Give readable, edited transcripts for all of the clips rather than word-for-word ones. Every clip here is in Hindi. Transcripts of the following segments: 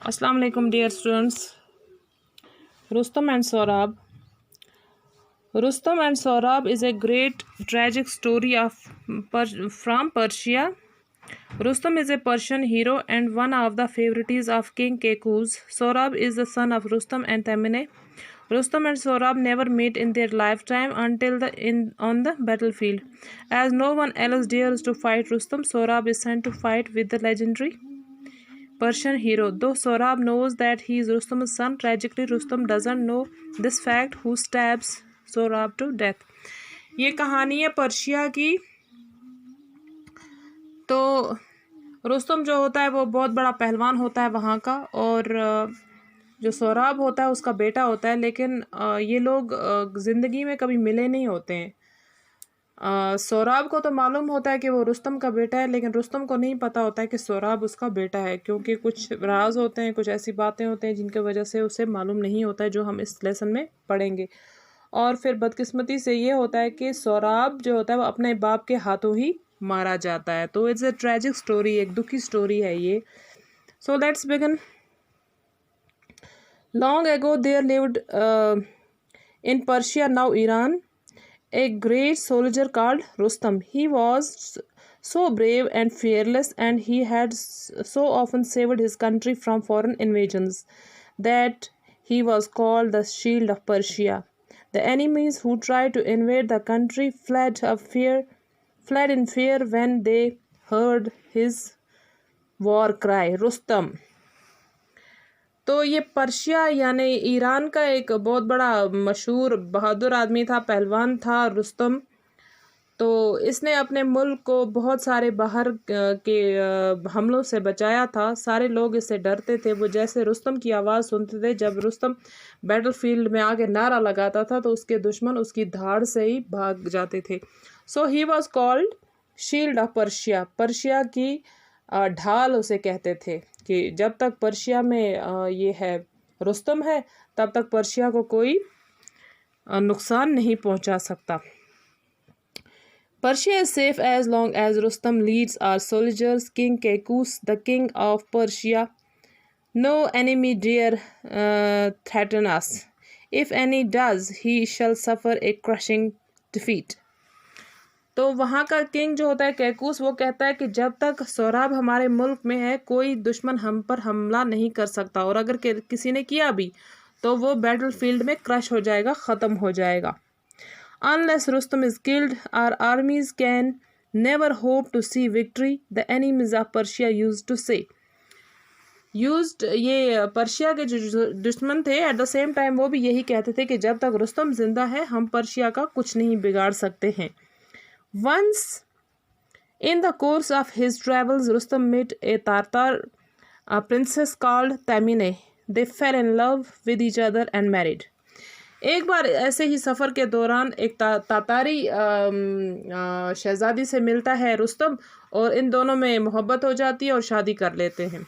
Assalamu alaikum dear students. Rustam and Saurabh. Rustam and Saurabh is a great tragic story from Persia. Rustam is a Persian hero and one of the favorites of King Kekuz. Saurabh is the son of Rustam and Tamine. Rustam and Saurabh never meet in their lifetime until on the battlefield. As no one else dares to fight Rustam, Saurabh is sent to fight with the legendary Persian hero. Though Saurabh knows that he is Rustam's son, tragically Rustam doesn't know this fact, who stabs Saurabh to death. ये कहानी है पर्शिया की। तो रुस्तम जो होता है वो बहुत बड़ा पहलवान होता है वहाँ का, और जो सौराब होता है उसका बेटा होता है, लेकिन ये लोग ज़िंदगी में कभी मिले नहीं होते हैं। सौराब को तो मालूम होता है कि वो रुस्तम का बेटा है, लेकिन रुस्तम को नहीं पता होता है कि सौराब उसका बेटा है, क्योंकि कुछ राज होते हैं, कुछ ऐसी बातें होते हैं जिनकी वजह से उसे मालूम नहीं होता है, जो हम इस लेसन में पढ़ेंगे। और फिर बदकिस्मती से ये होता है कि सौराब जो होता है वो अपने बाप के हाथों ही मारा जाता है। तो इट्स ए ट्रेजिक स्टोरी, एक दुखी स्टोरी है ये। So let's begin. Long ago there lived in Persia, now Iran, a great soldier called Rustam. He was so brave and fearless, and he had so often saved his country from foreign invasions that he was called the Shield of Persia. The enemies who tried to invade the country fled in fear when they heard his war cry, Rustam. तो ये पर्शिया यानी ईरान का एक बहुत बड़ा मशहूर बहादुर आदमी था, पहलवान था रुस्तम। तो इसने अपने मुल्क को बहुत सारे बाहर के हमलों से बचाया था। सारे लोग इससे डरते थे। वो जैसे रुस्तम की आवाज़ सुनते थे, जब रुस्तम बैटलफील्ड में आके नारा लगाता था तो उसके दुश्मन उसकी धाड़ से ही भाग जाते थे। So he was called shield of Persia. Persia की ढाल उसे कहते थे कि जब तक पर्शिया में ये है रुस्तम है, तब तक पर्शिया को कोई नुकसान नहीं पहुंचा सकता। Persia is safe as long as Rustam leads our soldiers. King Kekus, the king of Persia, no enemy dare threaten us. If any does, he shall suffer a crushing defeat. तो वहाँ का किंग जो होता है कैकूस, वो कहता है कि जब तक सौराब हमारे मुल्क में है, कोई दुश्मन हम पर हमला नहीं कर सकता, और अगर किसी ने किया भी तो वो बैटलफील्ड में क्रश हो जाएगा, ख़त्म हो जाएगा। Unless Rustam is killed, our armies can never hope to see victory, the enemies of Persia used to say. ये पर्शिया के जो दुश्मन थे, एट द सेम टाइम वो भी यही कहते थे कि जब तक रुस्तम जिंदा है हम पर्शिया का कुछ नहीं बिगाड़ सकते हैं। Once in the course of his travels, Rustam met a Tartar princess called Tamine. They fell in love with each other and married. एक बार ऐसे ही सफ़र के दौरान एक तातारी शहज़ादी से मिलता है रुस्तम, और इन दोनों में मोहब्बत हो जाती है और शादी कर लेते हैं।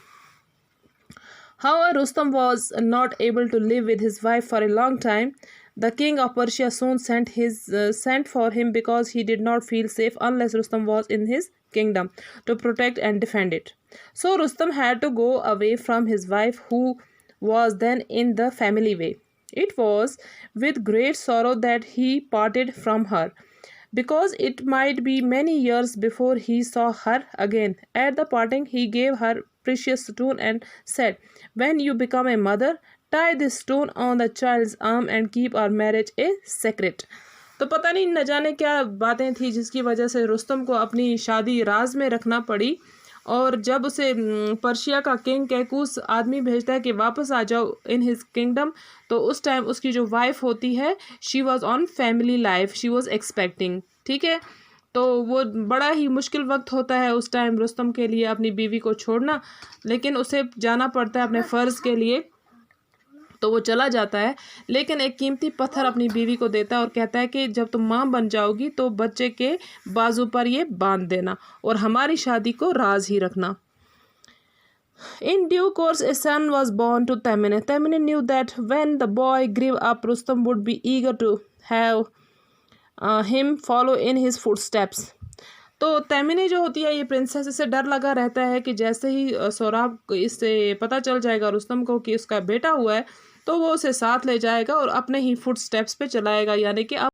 However, Rustam was not able to live with his wife for a long time. The king of Persia soon sent for him because he did not feel safe unless Rustam was in his kingdom to protect and defend it. So Rustam had to go away from his wife, who was then in the family way. It was with great sorrow that he parted from her, because it might be many years before he saw her again. At the parting, he gave her precious stone and said, "When you become a mother, tie this stone on the child's arm and keep our marriage a secret." तो पता नहीं न जाने क्या बातें थी जिसकी वजह से रुस्तम को अपनी शादी राज में रखना पड़ी, और जब उसे पर्शिया का किंग कैकूस आदमी भेजता है कि वापस आ जाओ इन हिज किंगडम, तो उस टाइम उसकी जो वाइफ होती है, she was on family life, she was expecting. ठीक है, तो वो बड़ा ही मुश्किल वक्त होता है उस टाइम रुस्तम के लिए अपनी बीवी को छोड़ना, लेकिन उसे जाना पड़ता है अपने फ़र्ज़ के लिए। तो वो चला जाता है, लेकिन एक कीमती पत्थर अपनी बीवी को देता है और कहता है कि जब तुम माँ बन जाओगी तो बच्चे के बाजू पर ये बांध देना और हमारी शादी को राज ही रखना। In due course, a son was born to Tamine. Tamine knew that when the boy grew up, Rustam would be eager to have him follow in his footsteps. तो तैमिनी जो होती है ये प्रिंसेस, इसे डर लगा रहता है कि जैसे ही सोहराब को इससे पता चल जाएगा रुस्तम को कि उसका बेटा हुआ है, तो वो उसे साथ ले जाएगा और अपने ही फुट स्टेप्स पे चलाएगा, यानी कि अब